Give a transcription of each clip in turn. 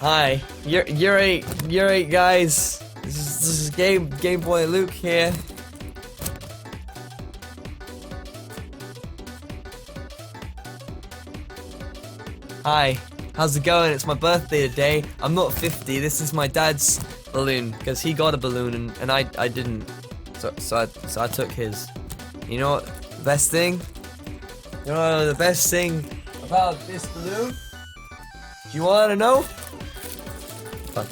Hi, you're eight guys. This is GameboyLuke here. Hi, how's it going? It's my birthday today. I'm not 50. This is my dad's balloon because he got a balloon and I didn't. So I took his. You know what? The best thing. You know the best thing about this balloon? Do you want to know? I'm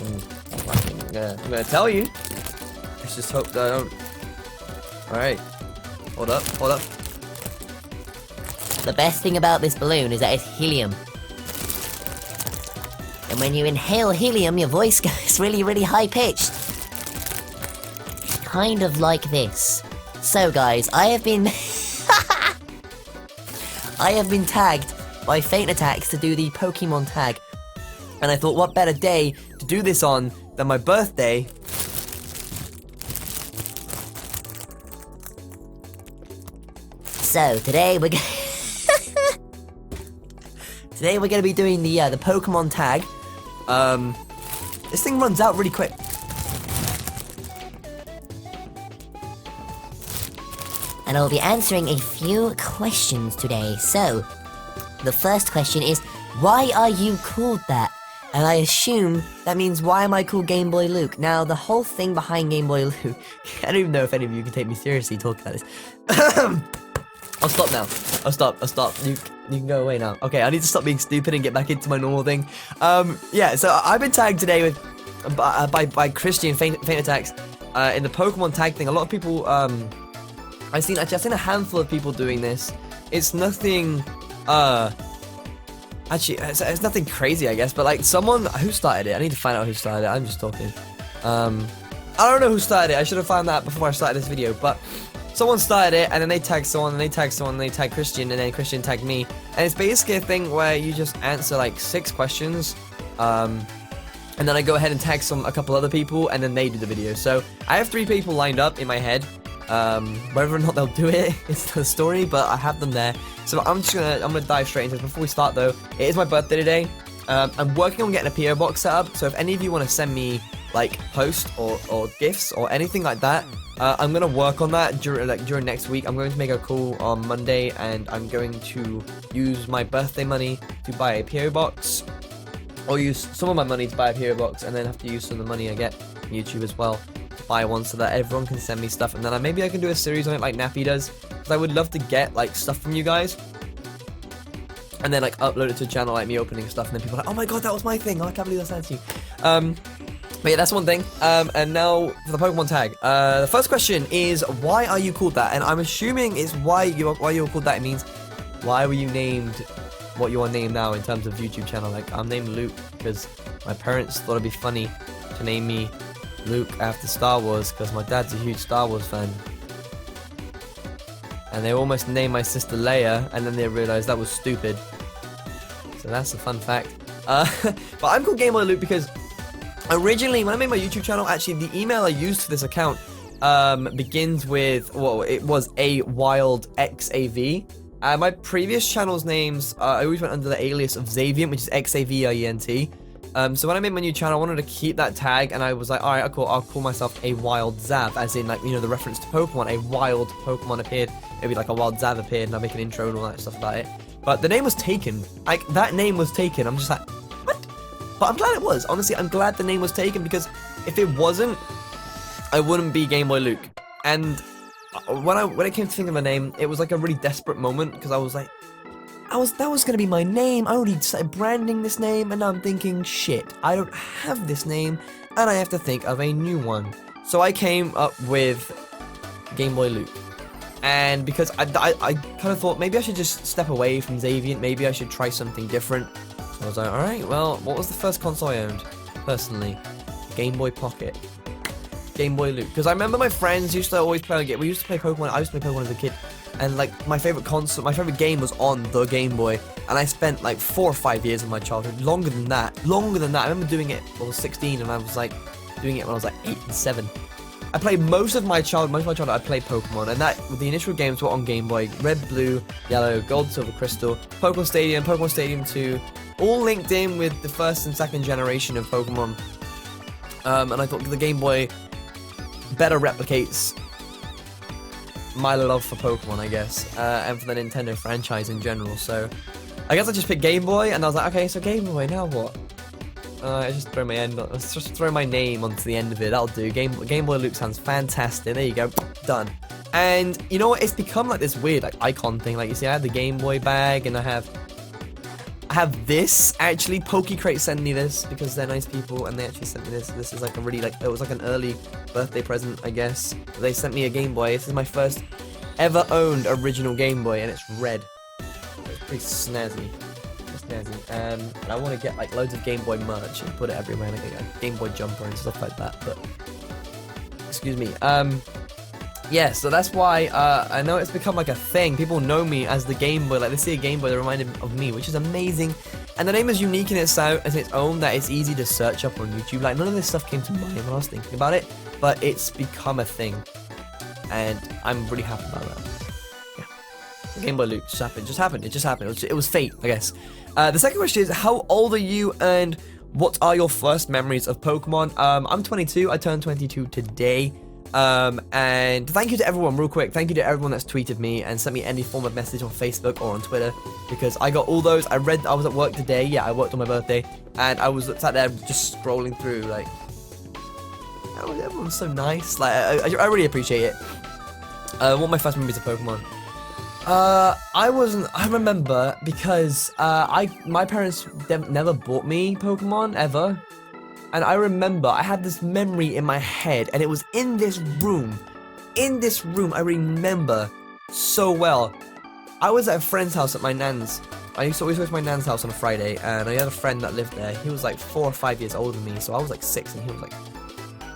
gonna tell you. Let's just hope that I don't. Alright. Hold up. The best thing about this balloon is that it's helium. And when you inhale helium, your voice goes really, really high-pitched. Kind of like this. So guys, I have been tagged by FeintAttacks to do the Pokemon tag. And I thought, what better day to do this on than my birthday? So today we're gonna be doing the Pokemon tag. This thing runs out really quick. And I'll be answering a few questions today. So, the first question is, why are you called that? And I assume that means, why am I called GameboyLuke? Now, the whole thing behind GameboyLuke, I don't even know if any of you can take me seriously talking about this. I'll stop now. I'll stop. You can go away now. Okay, I need to stop being stupid and get back into my normal thing. Yeah, so I've been tagged today with by Christian FeintAttacks in the Pokemon tag thing. A lot of people, I've seen a handful of people doing this. It's nothing, actually, it's nothing crazy, I guess, but like someone who started it. I need to find out who started it. I'm just talking. I don't know who started it. I should have found that before I started this video, but someone started it, and then they tagged someone, and they tagged someone, and they tagged Christian, and then Christian tagged me. And it's basically a thing where you just answer like 6 questions, and then I go ahead and tag a couple other people, and then they do the video. So I have 3 people lined up in my head. Whether or not they'll do it, it's the story, but I have them there. So I'm gonna dive straight into this. Before we start though, it is my birthday today. I'm working on getting a PO box set up, so if any of you want to send me like posts or gifts or anything like that, I'm gonna work on that during next week. I'm going to make a call on Monday, and I'm going to use my birthday money to buy a PO box, or use some of my money to buy a PO box, and then have to use some of the money I get from YouTube as well to buy one, so that everyone can send me stuff, and then maybe I can do a series on it like Nappy does, because I would love to get like stuff from you guys, and then like upload it to the channel, like me opening stuff, and then people are like, oh my god, that was my thing, oh, I can't believe that's you. But yeah, that's one thing. And now for the Pokemon tag. The first question is, why are you called that? And I'm assuming it's why you were called that. It means, why were you named what you are named now in terms of YouTube channel? Like, I'm named Luke because my parents thought it'd be funny to name me Luke after Star Wars, because my dad's a huge Star Wars fan. And they almost named my sister Leia, and then they realized that was stupid. So that's a fun fact. But I'm called GameboyLuke because originally, when I made my YouTube channel, actually, the email I used for this account begins with, well, it was a wild XAV. My previous channel's names, I always went under the alias of Xaviant, which is XAVIENT. So when I made my new channel, I wanted to keep that tag, and I was like, alright, cool, I'll call myself a wild Zav, as in, like, you know, the reference to Pokemon. A wild Pokemon appeared, maybe like a wild Zav appeared, and I'll make an intro and all that stuff about it. But the name was taken. Like, that name was taken. I'm just like, but I'm glad it was. Honestly, I'm glad the name was taken, because if it wasn't, I wouldn't be GameboyLuke. And when it came to think of a name, it was like a really desperate moment, because I was like, that was gonna be my name. I already started branding this name, and now I'm thinking, shit, I don't have this name, and I have to think of a new one. So I came up with GameboyLuke. And because I kind of thought maybe I should just step away from Xaviant, maybe I should try something different. So I was like, alright, well, what was the first console I owned, personally? Game Boy Pocket. GameboyLuke. Because I remember my friends used to always play, we used to play Pokemon, I used to play Pokemon as a kid, and like, my favorite game was on the Game Boy, and I spent like 4 or 5 years of my childhood, longer than that, I remember doing it when I was 16, and I was like, doing it when I was like 8 and 7. I played most of my childhood, I played Pokemon, and the initial games were on Game Boy, Red, Blue, Yellow, Gold, Silver, Crystal, Pokemon Stadium 2, all linked in with the first and second generation of Pokemon. And I thought the Game Boy better replicates my love for Pokemon, I guess, and for the Nintendo franchise in general. So I guess I just picked Game Boy, and I was like, okay, so Game Boy, now what? I just throw my name onto the end of it. That'll do. GameboyLuke sounds fantastic. There you go, done. And you know what? It's become like this weird like icon thing. Like you see, I have the Game Boy bag, and I have this actually. PokeCrate sent me this because they're nice people, and they actually sent me this. This is like a really it was like an early birthday present, I guess. They sent me a Game Boy. This is my first ever owned original Game Boy, and it's red. It's pretty snazzy. And I want to get like loads of Game Boy merch and put it everywhere, like a Game Boy jumper and stuff like that. But excuse me. Yeah, so that's why I know it's become like a thing. People know me as the Game Boy. Like they see a Game Boy, they remind them of me, which is amazing. And the name is unique in its own, that it's easy to search up on YouTube. Like none of this stuff came to mind when I was thinking about it, but it's become a thing, and I'm really happy about that. GameboyLuke just happened. It just happened. It was fate, I guess. The second question is, how old are you, and what are your first memories of Pokemon? I'm 22. I turned 22 today. And thank you to everyone, real quick. Thank you to everyone that's tweeted me and sent me any form of message on Facebook or on Twitter, because I got all those. I was at work today. Yeah, I worked on my birthday, and I was sat there just scrolling through. Like, oh, everyone's so nice. Like, I really appreciate it. What are my first memories of Pokemon? I remember because, my parents never bought me Pokemon, ever. And I remember, I had this memory in my head, and it was in this room. I remember so well. I was at a friend's house at my nan's. I used to always go to my nan's house on a Friday, and I had a friend that lived there. He was like 4 or 5 years older than me, so I was like 6, and he was like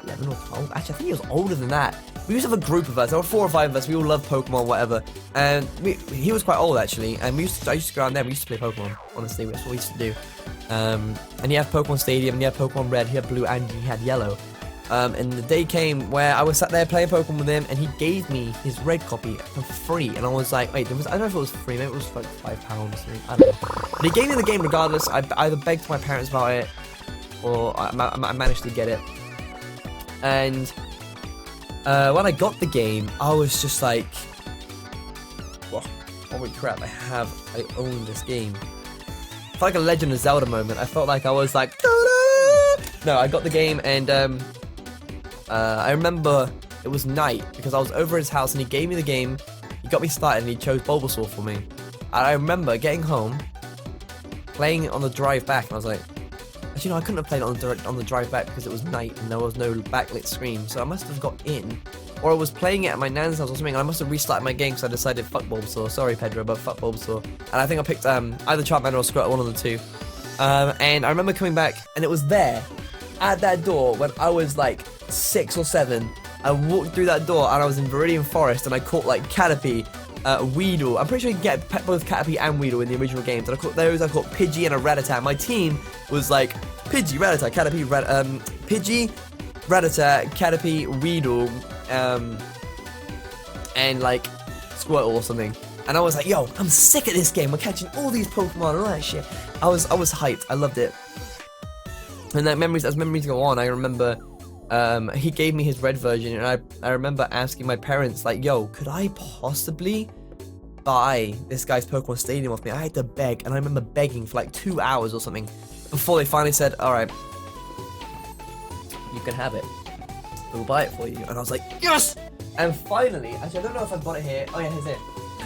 11 or 12. Actually, I think he was older than that. We used to have a group of us. There were 4 or 5 of us. We all loved Pokemon, whatever. And he was quite old, actually. And I used to go around there. We used to play Pokemon. Honestly, that's what we used to do. And he had Pokemon Stadium, and he had Pokemon Red, he had Blue, and he had Yellow. And the day came where I was sat there playing Pokemon with him, and he gave me his red copy for free. And I was like, wait, I don't know if it was free. Maybe it was like £5 or something. I don't know. But he gave me the game regardless. I either begged my parents about it, or I managed to get it. And when I got the game, I was just like, whoa, holy crap, I own this game. It felt like a Legend of Zelda moment. I felt like I was like, ta-da! No, I got the game, and I remember it was night, because I was over his house, and he gave me the game, he got me started, and he chose Bulbasaur for me. And I remember getting home, playing it on the drive back, and I was like, actually, no, I couldn't have played it on the drive back because it was night and there was no backlit screen. So I must have got in, or I was playing it at my nan's house or something, and I must have restarted my game because I decided fuck Bulbasaur. Sorry, Pedro, but fuck Bulbasaur. And I think I picked either Charmander or Squirtle, one of the two. And I remember coming back, and it was there at that door when I was like 6 or 7. I walked through that door, and I was in Viridian Forest, and I caught like Caterpie, Weedle. I'm pretty sure you can get both Caterpie and Weedle in the original games. And I caught those. I caught Pidgey and a Rattata. My team was like Pidgey, Rattata, Caterpie, Pidgey, Rattata, Caterpie, Weedle, and like Squirtle or something. And I was like, yo, I'm sick of this game. We're catching all these Pokemon and all that shit. I was hyped. I loved it. And like as memories go on, I remember he gave me his red version, and I remember asking my parents, like, yo, could I possibly buy this guy's Pokemon Stadium off me? I had to beg, and I remember begging for like 2 hours or something before they finally said, alright, you can have it. We'll buy it for you. And I was like, yes! And finally, actually, I don't know if I've got it here. Oh yeah, here's it.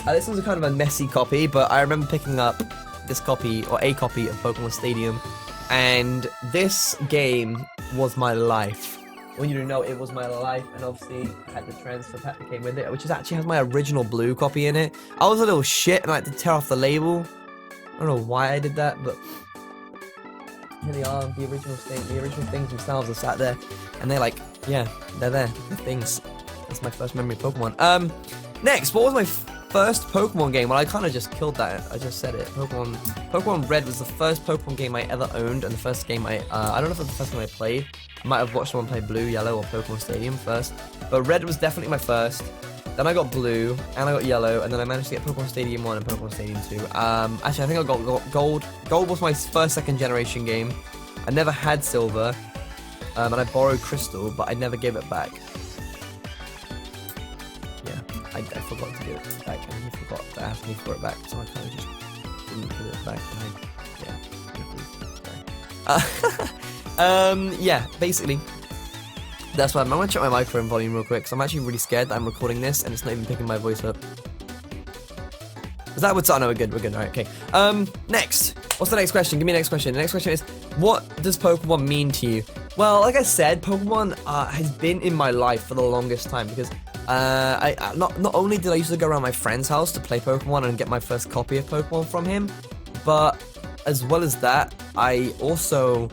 This one's a kind of a messy copy, but I remember picking up this copy, or a copy of Pokemon Stadium, and this game was my life. When you know, it was my life, and obviously I had the transfer pack that came with it, which actually has my original blue copy in it. I was a little shit, and I had to tear off the label. I don't know why I did that, but here they are, the original things themselves are sat there, and they're like, yeah, they're there, the things. That's my first memory of Pokemon. Next, what was my first Pokemon game? Well, I kind of just killed that. I just said it. Pokemon Red was the first Pokemon game I ever owned, and the first game I don't know if it was the first game I played. I might have watched someone play Blue, Yellow, or Pokemon Stadium first, but Red was definitely my first. Then I got blue, and I got yellow, and then I managed to get Pokemon Stadium 1 and Pokemon Stadium 2. Actually, I think I got gold. Gold was my first second generation game. I never had silver, and I borrowed crystal, but I never gave it back. Yeah, I forgot to give it back, and he forgot to ask me for it back, so I kind of just didn't give it back. Yeah, basically. That's why I'm gonna check my microphone volume real quick, because I'm actually really scared that I'm recording this and it's not even picking my voice up. Is that what's... Oh, no, we're good, alright, okay. Next. What's the next question? Give me the next question. The next question is, what does Pokemon mean to you? Well, like I said, Pokemon has been in my life for the longest time, because not only did I used to go around my friend's house to play Pokemon and get my first copy of Pokemon from him, but as well as that, I also...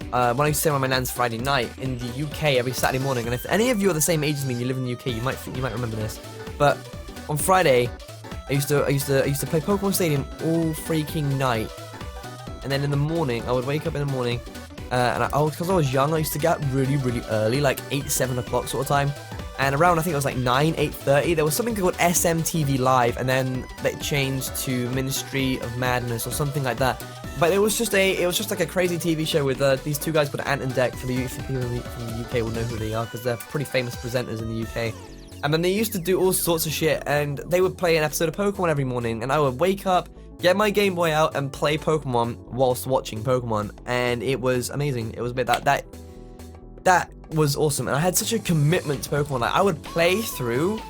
when I used to stay on my nan's Friday night in the UK every Saturday morning, and if any of you are the same age as me and you live in the UK, you might remember this. But on Friday, I used to play Pokemon Stadium all freaking night, and then in the morning I would wake up in the morning, and because I was young, I used to get up really early, like 8-7 o'clock sort of time. And around, I think it was like 8:30, there was something called SMTV Live, and then it changed to Ministry of Madness or something like that. But it was just like a crazy TV show with these two guys called Ant and Dec. For people from the UK will know who they are, because they're pretty famous presenters in the UK. And then they used to do all sorts of shit, and they would play an episode of Pokemon every morning, and I would wake up, get my Game Boy out, and play Pokemon whilst watching Pokemon, and it was amazing. It was that was awesome, and I had such a commitment to Pokemon. Like, I would play through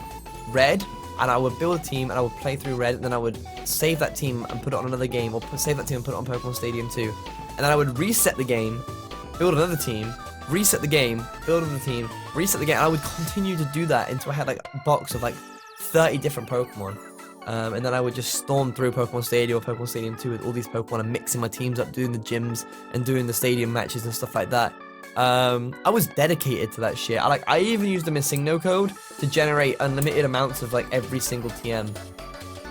Red, and I would build a team, and I would play through Red, and then I would save that team and put it on another game, or save that team and put it on Pokemon Stadium 2. And then I would reset the game, build another team, reset the game, build another team, reset the game, and I would continue to do that until I had like a box of like 30 different Pokemon. And then I would just storm through Pokemon Stadium or Pokemon Stadium 2 with all these Pokemon and mixing my teams up, doing the gyms and doing the stadium matches and stuff like that. I was dedicated to that shit. I even used the Missigno code to generate unlimited amounts of like every single TM,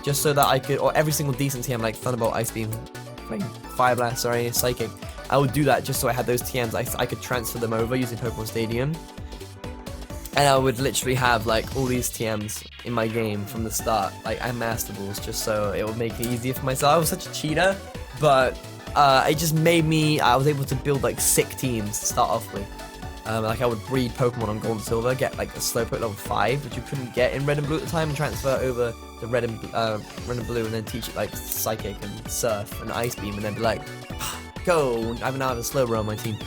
just so that I could, or every single decent TM like Thunderbolt, Ice Beam, like Fire Blast, sorry, Psychic. I would do that just so I had those TMs. I could transfer them over using Pokemon Stadium, and I would literally have like all these TMs in my game from the start, like and Master Balls, just so it would make it easier for myself. I was such a cheater, but it just made me, I was able to build like sick teams to start off with. Like I would breed Pokemon on Gold and Silver, get like a Slowpoke level 5, which you couldn't get in Red and Blue at the time, and transfer over to Red and Blue, and then teach it like Psychic and Surf and Ice Beam, and then be like, go, I now have a Slowbro on my team.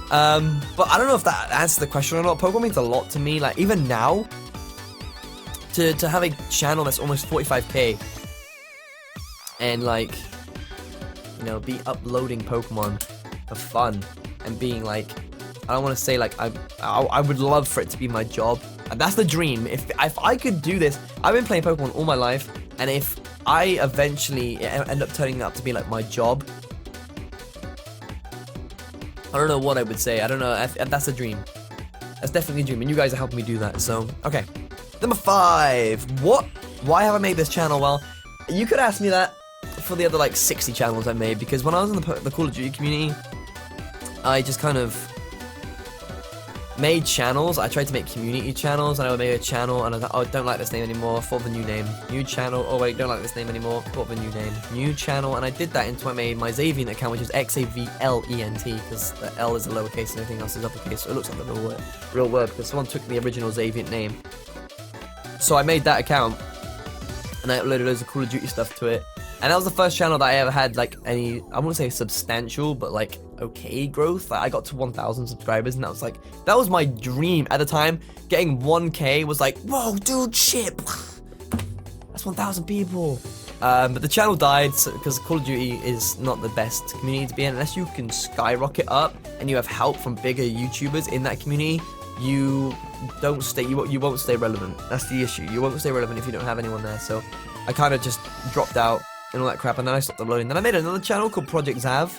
But I don't know if that answers the question or not. Pokemon means a lot to me, like even now, to have a channel that's almost 45k, and like, you know, be uploading Pokemon for fun, and being like, I don't want to say like, I would love for it to be my job, and that's the dream. If I could do this, I've been playing Pokemon all my life, and if I eventually end up turning out to be like my job, I don't know what I would say. I don't know if that's a dream. That's definitely a dream, and you guys are helping me do that, so, okay. Number 5, why have I made this channel? Well, you could ask me that for the other like 60 channels I made, because when I was in the Call of Duty community, I just kind of made channels. I tried to make community channels, and I would make a channel, and I was like, oh, don't like this name anymore, thought of a new name. New channel, oh wait, don't like this name anymore, thought of a new name. New channel, and I did that until I made my Xavient account, which is XAVLENT, because the L is a lowercase and everything else is uppercase, so it looks like the real word, because someone took the original Xavient name. So I made that account, and I uploaded loads of Call of Duty stuff to it. And that was the first channel that I ever had like any, I wouldn't say substantial, but like okay growth. Like, I got to 1,000 subscribers, and that was my dream at the time. Getting 1k was like, whoa, dude, shit, that's 1,000 people. But the channel died because Call of Duty is not the best community to be in unless you can skyrocket up and you have help from bigger YouTubers in that community. You won't stay relevant. That's the issue. You won't stay relevant if you don't have anyone there. So I kind of just dropped out and all that crap, and then I stopped uploading. Then I made another channel called Project Zav,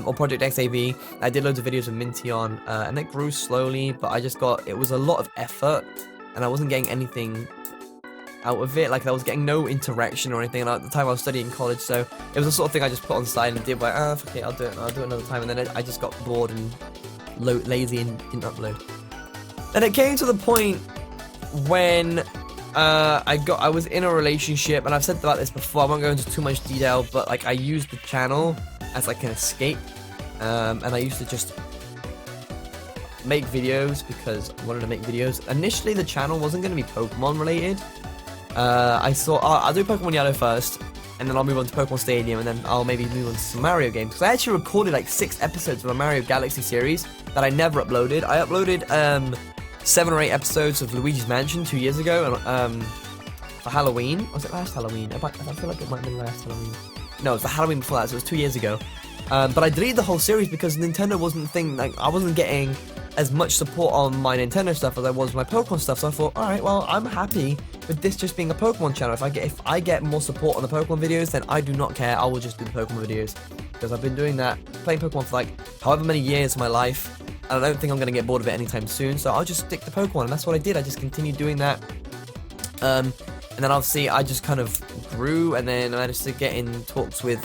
or Project XAV. I did loads of videos with Minty on, and it grew slowly, but it was a lot of effort, and I wasn't getting anything out of it. Like, I was getting no interaction or anything, and at the time I was studying college, so it was the sort of thing I just put on the side and did, like, okay, I'll do it another time, and then I just got bored and lazy and didn't upload. And it came to the point when I was in a relationship, and I've said about this before, I won't go into too much detail, but like I used the channel as like an escape, and I used to just make videos because I wanted to make videos. Initially the channel wasn't going to be Pokemon related. I thought, I'll do Pokemon Yellow first, and then I'll move on to Pokemon Stadium, and then I'll maybe move on to some Mario games. Because I actually recorded like 6 episodes of a Mario Galaxy series that I never uploaded. I uploaded 7 or 8 episodes of Luigi's Mansion 2 years ago, and for Halloween. Was it last Halloween? I feel like it might have been last Halloween. No, it was the Halloween before that, so it was 2 years ago. But I deleted the whole series because Nintendo wasn't the thing. Like, I wasn't getting as much support on my Nintendo stuff as I was my Pokemon stuff. So I thought, all right, well, I'm happy with this just being a Pokemon channel. If I get more support on the Pokemon videos, then I do not care. I will just do the Pokemon videos because I've been doing that, playing Pokemon for like however many years of my life, and I don't think I'm gonna get bored of it anytime soon. So I'll just stick to Pokemon, and that's what I did. I just continued doing that. And then obviously I just kind of grew, and then I managed to get in talks with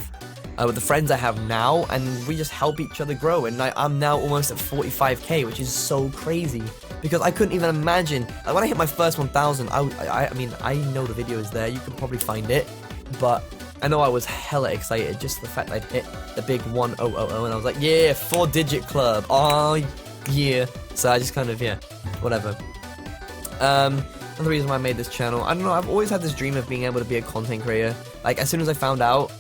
the friends I have now, and we just help each other grow. And I'm now almost at 45k, which is so crazy because I couldn't even imagine. Like, when I hit my first 1,000, I mean, I know the video is there. You can probably find it, but I know I was hella excited just the fact I'd hit the big 1000, and I was like, yeah, 4-digit club. Oh yeah. So I just kind of, yeah, whatever. Another reason why I made this channel, I don't know, I've always had this dream of being able to be a content creator. Like, as soon as I found out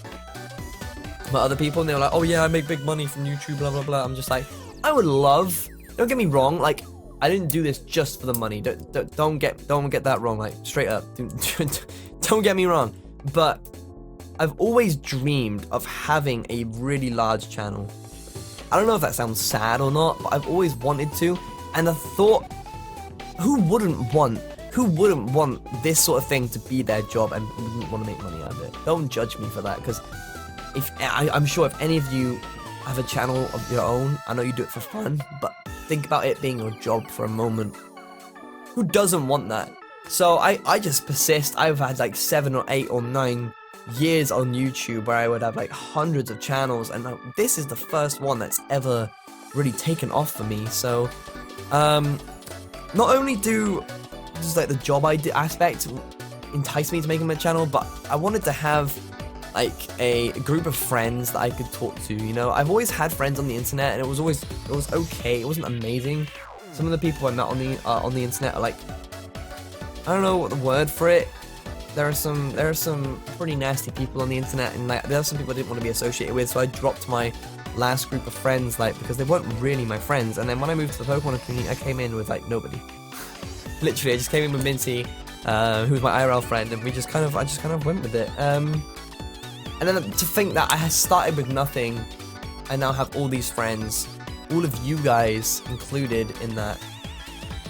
about other people, and they were like, oh yeah, I make big money from YouTube, blah blah blah, I'm just like, I would love, don't get me wrong, like, I didn't do this just for the money. Don't get that wrong, like, straight up. Don't get me wrong, but I've always dreamed of having a really large channel. I don't know if that sounds sad or not, but I've always wanted to, and I thought, who wouldn't want this sort of thing to be their job and wouldn't want to make money out of it? Don't judge me for that, because I'm sure if any of you have a channel of your own, I know you do it for fun, but think about it being your job for a moment. Who doesn't want that? So I just persist. I've had like 7 or 8 or 9 years on YouTube where I would have like hundreds of channels, and this is the first one that's ever really taken off for me. So not only does like the job aspect entice me to making my channel, but I wanted to have like a group of friends that I could talk to. You know, I've always had friends on the internet, and it was okay. It wasn't amazing. Some of the people I met on the internet are like, I don't know what the word for it. There are some pretty nasty people on the internet, and like there are some people I didn't want to be associated with. So I dropped my last group of friends, like, because they weren't really my friends. And then when I moved to the Pokemon community, I came in with like nobody. Literally, I just came in with Minty, who was my IRL friend, and I just kind of went with it. And then to think that I had started with nothing, I now have all these friends, all of you guys included in that.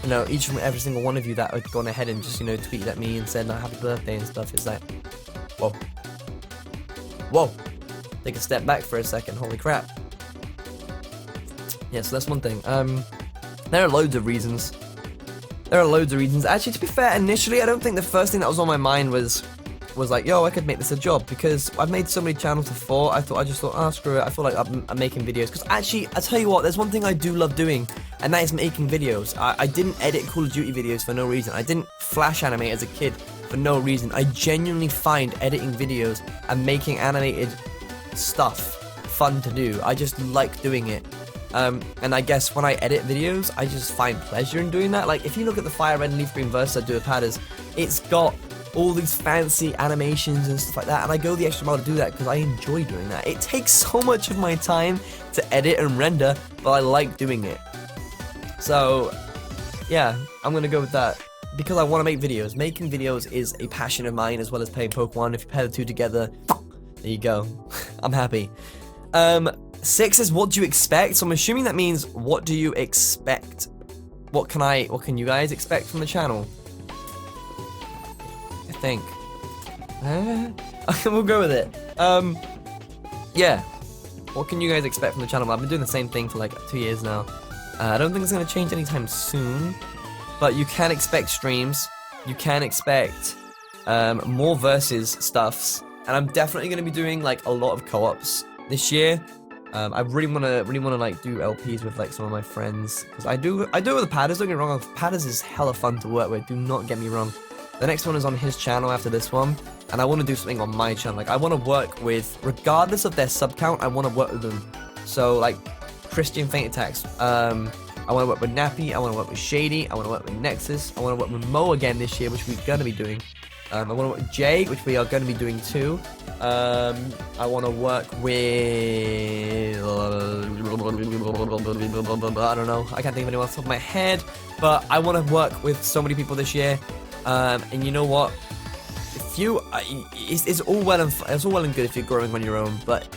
You know, each and every single one of you that had gone ahead and just, you know, tweeted at me and said, "No, happy birthday" and stuff. It's like, whoa, take a step back for a second. Holy crap. Yeah, so that's one thing. There are loads of reasons. Actually, to be fair, initially, I don't think the first thing that was on my mind was like, yo, I could make this a job, because I've made so many channels before. I just thought, oh, screw it. I feel like I'm making videos. Because actually, I tell you what, there's one thing I do love doing, and that is making videos. I didn't edit Call of Duty videos for no reason. I didn't flash animate as a kid for no reason. I genuinely find editing videos and making animated stuff fun to do. I just like doing it. And I guess when I edit videos, I just find pleasure in doing that. Like, if you look at the Fire Red and Leaf Green verse I do with Patterrz, it's got all these fancy animations and stuff like that, and I go the extra mile to do that because I enjoy doing that. It takes so much of my time to edit and render, but I like doing it. So, yeah, I'm gonna go with that because I want to make videos. Making videos is a passion of mine, as well as playing Pokemon. If you pair the two together, there you go. I'm happy. 6 is what do you expect? So I'm assuming that means what do you expect? What can you guys expect from the channel? I think. We'll go with it. Yeah. What can you guys expect from the channel? I've been doing the same thing for like 2 years now. I don't think it's going to change anytime soon, but you can expect streams. You can expect more versus stuffs, and I'm definitely going to be doing like a lot of co-ops this year. I really wanna like do LPs with like some of my friends, because I do it with the Patterrz. Don't get me wrong, Patterrz is hella fun to work with. Do not get me wrong. The next one is on his channel after this one, and I want to do something on my channel. Like I want to work with, regardless of their sub count, I want to work with them. So like Christian FeintAttacks. I want to work with Nappy. I want to work with Shady. I want to work with Nexus. I want to work with Mo again this year, which we're gonna be doing. I want to work with Jay, which we are going to be doing too. I want to work with... I don't know. I can't think of anyone off the top of my head. But I want to work with so many people this year. And you know what? If you... it's all well and good if you're growing on your own. But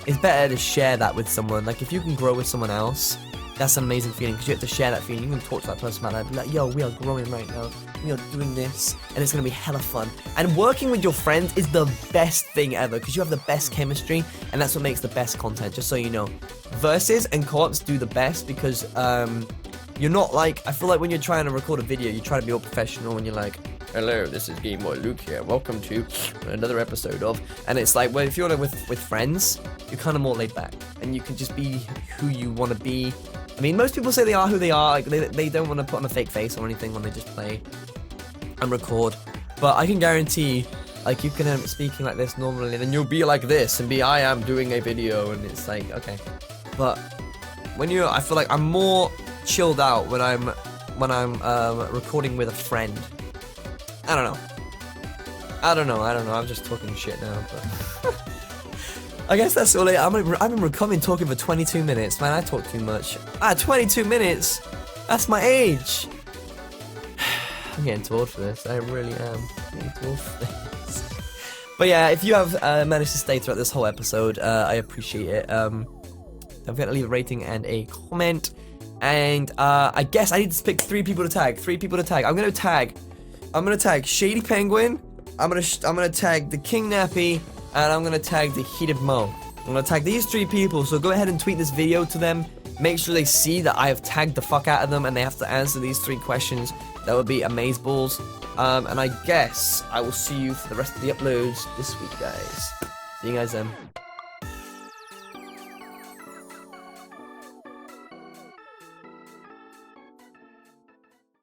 it's better to share that with someone. Like, if you can grow with someone else, that's an amazing feeling, because you have to share that feeling. You can talk to that person about that, be like, yo, we are growing right now, we are doing this, and it's gonna be hella fun. And working with your friends is the best thing ever, because you have the best chemistry, and that's what makes the best content, just so you know. Versus and co-ops do the best, because you're not like, I feel like when you're trying to record a video, you try to be all professional, and you're like, hello, this is GameboyLuke here, welcome to another episode of, and it's like, well, if you're with friends, you're kind of more laid back, and you can just be who you want to be. I mean, most people say they are who they are, like they don't want to put on a fake face or anything when they just play and record, but I can guarantee, like, you can be speaking like this normally, and then you'll be like this, and I am doing a video, and it's like, okay, but when I feel like I'm more chilled out when I'm recording with a friend. I don't know, I'm just talking shit now, but I guess that's all it. I've been recording talking for 22 minutes, man. I talk too much. 22 minutes? That's my age. I'm getting too old for this. I really am. I'm getting too old for this. But yeah, if you have managed to stay throughout this whole episode, I appreciate it. Don't forget to leave a rating and a comment. And I guess I need to pick 3 people to tag. 3 people to tag. I'm gonna tag Shady Penguin. I'm gonna tag the King Nappy. And I'm gonna tag the Heated Mo. I'm gonna tag these 3 people, so go ahead and tweet this video to them. Make sure they see that I have tagged the fuck out of them and they have to answer these 3 questions. That would be amazeballs. And I guess I will see you for the rest of the uploads this week, guys. See you guys then.